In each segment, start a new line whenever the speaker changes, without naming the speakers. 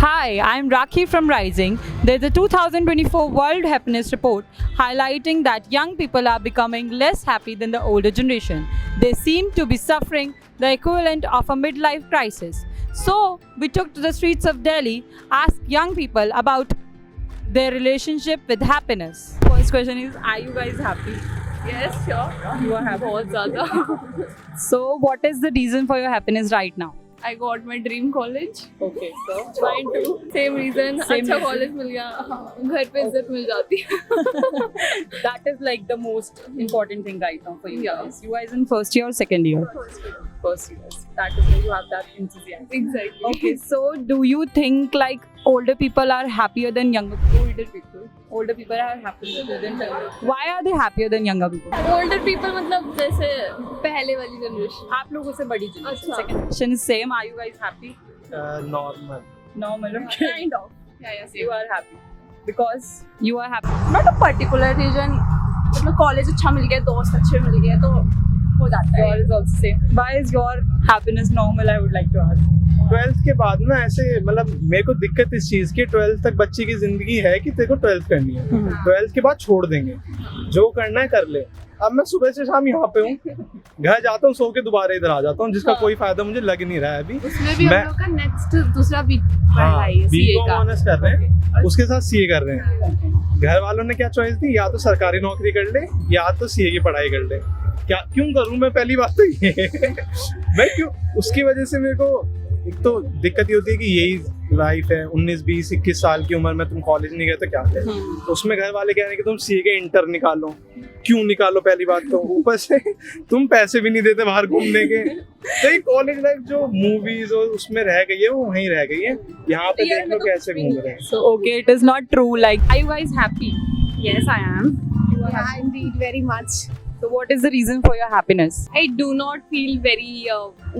Hi, I'm Rakhi from Rising. There's a 2024 World Happiness Report highlighting that young people are becoming less happy than the older generation. They seem to be suffering the equivalent of a midlife crisis. So, we took to the streets of Delhi, asked young people about their relationship with happiness. First question is, are you guys happy?
Yes, sure.
You are happy.
बहुत ज़्यादा.
So, what is the reason for your happiness right now?
I got my dream college.
Okay, so
Mine too. Same reason.
Same
अच्छा
reason.
College मिल गया. हाँ, घर पे इज्जत मिल जाती है.
that is like the most important thing right now for you
Yeah.
guys. You guys in first year or second year? First year. That is why you have that enthusiasm.
Exactly.
Okay, so do you think like older people are happier than younger people? Older people are happier than younger people. Why are they happier than younger people?
Older people मतलब जैसे पहले वाली generation.
आप लोगों से बड़ी generation.
अच्छा.
Second question is same. Are you guys happy?
Normal.
Normal. Okay.
Kind of. Yeah, yeah,
You
same.
are happy because you are happy.
Not a particular reason. मतलब कॉलेज अच्छा मिल गया, दोस्त अच्छे मिल गए तो हो जाता है.
Yours is also same. Why is your happiness normal? I would like to ask.
12th के बाद ना ऐसे मतलब मेरे को दिक्कत इस चीज की 12th तक बच्चे की जिंदगी है कि तेरे को 12th करनी है. 12th के बाद छोड़ देंगे, जो करना है कर ले. अब मैं सुबह से शाम यहाँ पे हूँ, घर जाता हूँ, सो के दोबारा इधर आ जाता हूँ, जिसका कोई फायदा मुझे लग नहीं रहा है अभी.
उसमें भी
मैं-
हम लोग का नेक्स्ट दूसरा भी
हाँ,
पढ़ाई है सीए
बीकॉम
का.
ऑनर्स कर रहे हैं, उसके साथ सीए कर रहे हैं. घर वालों ने क्या चॉइस दी, या तो सरकारी नौकरी कर ले या तो सीए की पढ़ाई कर ले. क्या क्यों करूं मैं, पहली बात तो ये मैं क्यों, उसकी वजह से मेरे को एक तो दिक्कत ये होती है कि यही लाइफ है. 19 20 21 साल की उम्र में तुम कॉलेज नहीं गए तो क्या है. उसमें घर वाले कह रहे हैं कि तुम सीए के इंटर निकालो. क्यों निकालो, पहली बात तो. ऊपर से तुम पैसे भी नहीं देते बाहर घूमने के. तो ये कॉलेज लाइफ जो मूवीज और उसमें रह गई है वो वहीं रह गई है. यहाँ पे देख लो कैसे घूम रहे हैं.
So okay, it is not true. Like, are you guys happy?
Yes, I am.
You are
Yeah,
happy.
indeed, very much.
So what is the reason for your happiness?
I do not feel very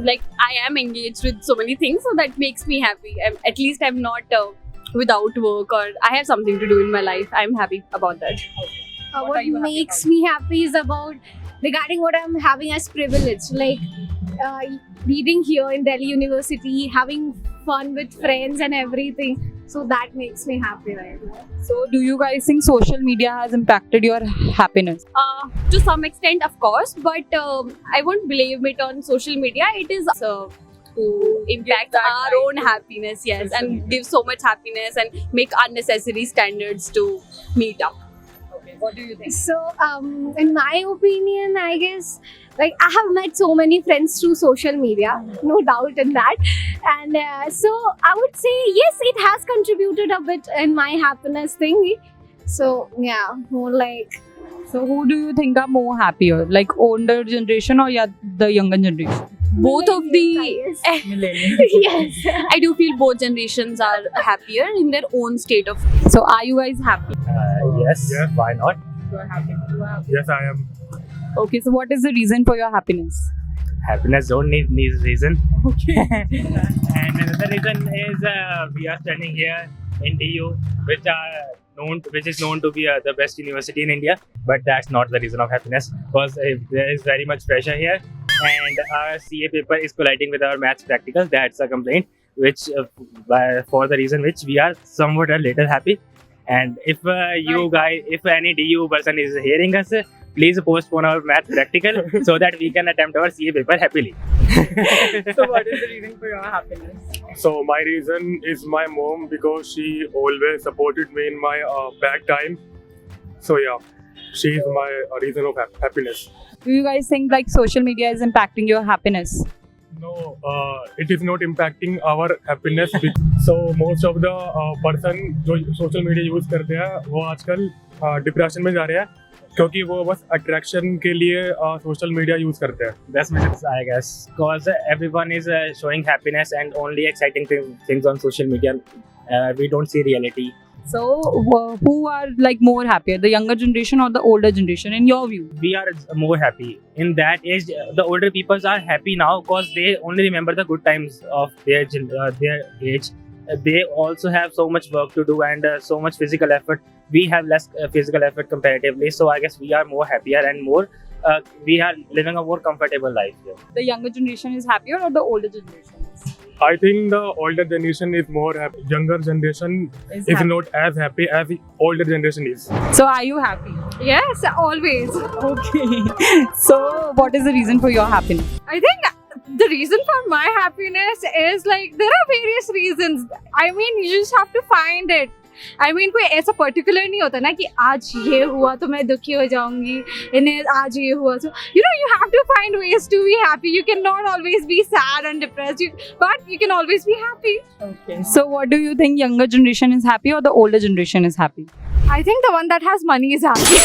like I am engaged with so many things, so that makes me happy. At least I'm not without work, or I have something to do in my life. I'm happy about that.
What are
What
you happy
makes me happy is about regarding what I'm having as privilege, like reading here in Delhi University, having fun with friends and everything. So that makes me happy right now.
So do you guys think social media has impacted your happiness?
To some extent, of course, but I won't blame it on social media. It is to impact
that
our
right
own
to
happiness, yes,
social
and
media.
give so much happiness and make unnecessary standards to meet up.
Okay, what do you think?
So in my opinion, I guess like I have met so many friends through social media, no doubt in that, and so I would say yes, it has contributed a bit in my happiness thing. So yeah, more like
So who do you think are more happier? Like older generation or yeah, the younger generation?
Both of the
Millennials, I
Millennials.
guess. Yes.
I do feel both generations are happier in their own state of.
So are you guys happy?
Yes, why not?
You are happy. You are happy.
Yes, I am.
Okay, so what is the reason for your happiness?
Happiness don't need reason.
Okay.
And another reason is we are studying here in DU, which is known to be the best university in India. But that's not the reason of happiness, because there is very much pressure here, and our CA paper is colliding with our maths practical. That's a complaint, which for the reason which we are somewhat a little happy. And if if any DU person is hearing us, please postpone our math practical so that we can attempt our CA paper happily.
So what is the reason for your happiness?
So my reason is my mom, because she always supported me in my bad time. So yeah, she is my reason of happiness.
Do you guys think like social media is impacting your happiness?
No, it is not impacting our happiness. So most of the person जो social media use करते हैं वो आजकल depression में जा रहे हैं, क्योंकि वो बस attraction के लिए social media use करते हैं.
That's my I guess, because everyone is showing happiness and only exciting things on social media. We don't see reality.
So who are like more happier, the younger generation or the older generation in your view?
We are more happy in that age. The older people are happy now because they only remember the good times of their age. They also have so much work to do and so much physical effort. We have less physical effort comparatively, so I guess we are more happier and more we are living a more comfortable life here.
The younger generation is happier or the older generation?
I think the older generation is more happy. Younger generation is
happy.
not as happy as the older generation is.
So are you happy?
Yes, always.
Okay. So what is the reason for your happiness?
I think the reason for my happiness is like there are various reasons. I mean, you just have to find it. I mean, कोई ऐसा particular नहीं होता ना कि आज ये हुआ तो मैं दुखी हो जाऊंगी, इन्हें आज ये हुआ तो you know you have to find ways to be happy. You cannot always be sad and depressed, but you can always be happy.
Okay. So what do you think, younger generation is happy or the older generation is happy?
I think the one that has money is happy.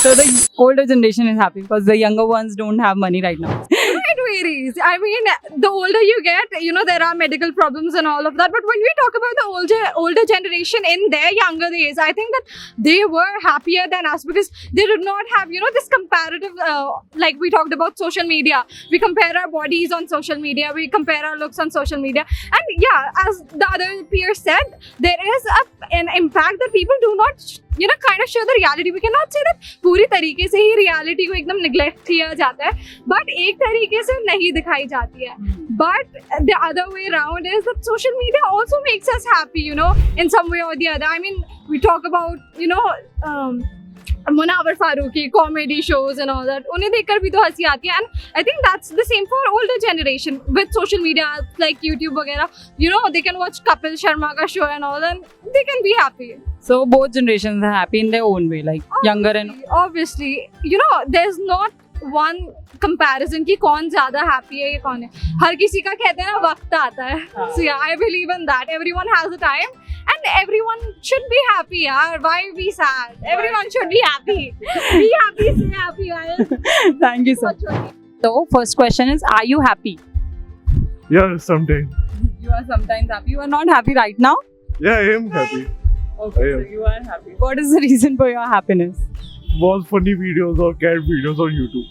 So the older generation is happy because the younger ones don't have money right now.
It varies. I mean, the older you get, you know, there are medical problems and all of that. But when we talk about the older generation in their younger days, I think that they were happier than us because they did not have, you know, this comparative, like we talked about social media. We compare our bodies on social media. We compare our looks on social media. And yeah, as the other peer said, there is an impact that people do not, you know, kind of show the reality. We cannot say that पूरी तरीके से ही reality को एकदम neglect किया जाता है, but एक तरीके से नहीं दिखाई जाती है. But the other way around is that social media also makes us happy, you know, in some way or the other. I mean, we talk about, you know, Munawar Farooqi, comedy shows and all that. उन्हें देखकर भी तो हंसी आती है. And I think that's the same for older generation with social media like YouTube वगैरह. You know, they can watch Kapil Sharma का show and all, and they can be happy.
So both generations are happy in their own way, like younger and
Obviously, you know, there's not one comparison कि कौन ज़्यादा happy है या कौन है. हर किसी का कहते हैं ना वक्त आता है. So yeah, I believe in that. Everyone has a time. And everyone should be happy, yaar. Why be sad? Everyone should be happy. Be happy, stay happy, guys.
Thank you so much. So first question is, are you happy?
Yeah, sometimes.
You are sometimes happy. You are not happy right now?
Yeah, I am happy.
Okay,
I
so
am.
you are happy. What is the reason for your happiness?
Watch funny videos or cat videos on YouTube.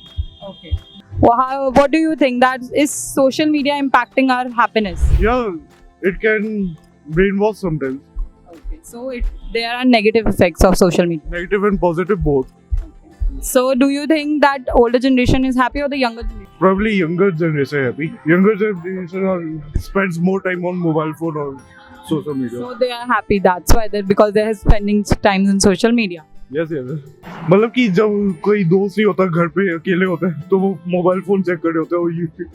Okay. Well, what do you think, that is social media impacting our happiness?
Yeah, it can brainwash sometimes.
Okay. So there are negative effects of social media.
Negative and positive both.
So do you think that older generation is happy or the younger generation?
Probably younger generation happy. Younger generation spends more time on mobile phone or social media.
So they are happy. That's why because they are spending times in social media.
Yes, yes. मतलब कि जब कोई दोस्त नहीं होता घर पे अकेले होते हैं तो वो मोबाइल फोन चेक कर रहे होते हैं, वो यूट्यूब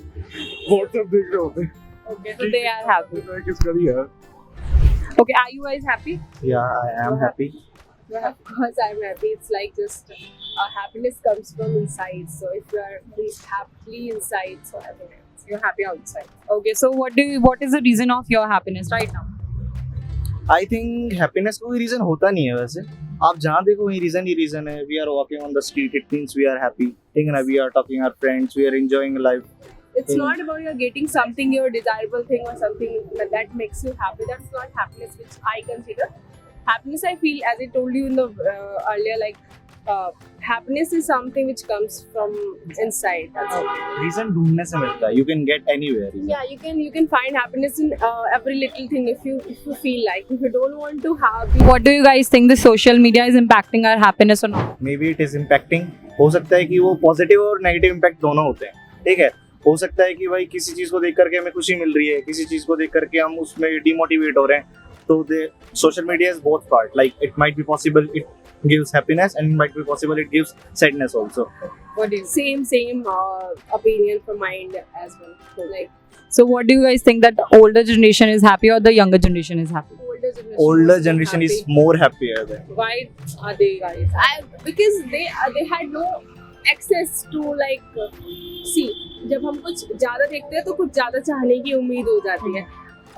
व्हाट्सएप देख रहे होते हैं.
Okay. So they are happy.
किसका नहीं है?
Okay. Are you guys happy?
Yeah, I am happy.
Yeah, of course I'm happy. It's like just happiness comes from inside. So if you are at least happily inside, so happiness, you're happy outside.
Okay. So what is the reason of your happiness right now?
I think happiness कोई reason होता नहीं है वैसे. आप जहाँ देखो वही reason है. We are walking on the street, it means we are happy. ठीक है ना? We are talking our friends, we are enjoying life.
It's not about you're getting something, your desirable thing or something that makes you happy. That's not happiness, which I consider. Happiness, I feel, as I told you in the earlier, like happiness is something which comes from inside. That's it.
Reason ढूंढने से मिलता है. You can get anywhere. reason.
Yeah, you can find happiness in every little thing if you feel like. If you don't want to have,
What do you guys think, the social media is impacting our happiness or not?
Maybe it is impacting. हो सकता है कि वो positive और negative impact दोनों होते हैं. ठीक है. हो सकता है कि भाई किसी चीज को देख करके हमें खुशी मिल रही है, किसी चीज को देख करके हम उसमें डिमोटिवेट हो रहे हैं. तो social media is both part. Like it might be possible it gives happiness and it might be possible it gives sadness also.
what do you same opinion from mine as well. So like
So what do you guys think, that older generation is happy or the younger generation is happy?
Older generation is more happier than.
Why are they guys? Because they had no access to like see, जब हम कुछ ज़्यादा देखते हैं तो कुछ ज़्यादा चाहने की उम्मीद हो जाती है,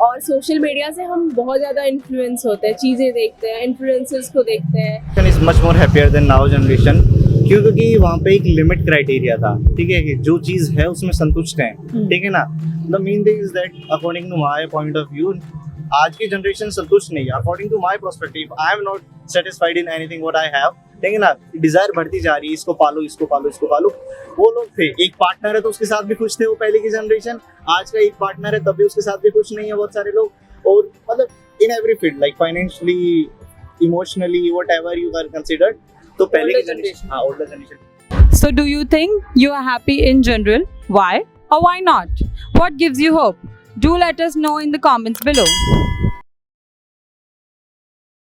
और सोशल मीडिया से हम बहुत ज़्यादा इन्फ्लुएंस होते हैं, चीज़ें देखते हैं, इन्फ्लुएंसर्स को देखते हैं.
Is much more happier than now generation. क्योंकि वहाँ पे एक लिमिट क्राइटेरिया था. ठीक है कि जो चीज़ है उसमें संतुष्ट हैं. ठीक है ना. The main thing is that according to my point of view आज की जनरेशन संतुष्ट नहीं है. According to my perspective I am not satisfied in anything what I have. ठीक है ना. डिजायर बढ़ती जा रही है, इसको पालो इसको पालो इसको पालो. वो लोग थे, एक पार्टनर है तो उसके साथ भी खुश थे वो पहले की जनरेशन. आज का एक पार्टनर है तब भी उसके साथ भी खुश नहीं है बहुत सारे लोग. और मतलब in every field like financially, emotionally, whatever you are considered. तो पहले की जनरेशन, हाँ, older generation.
So do you think you are happy in general? Why or why not? What gives you hope? Do let us know in the comments below.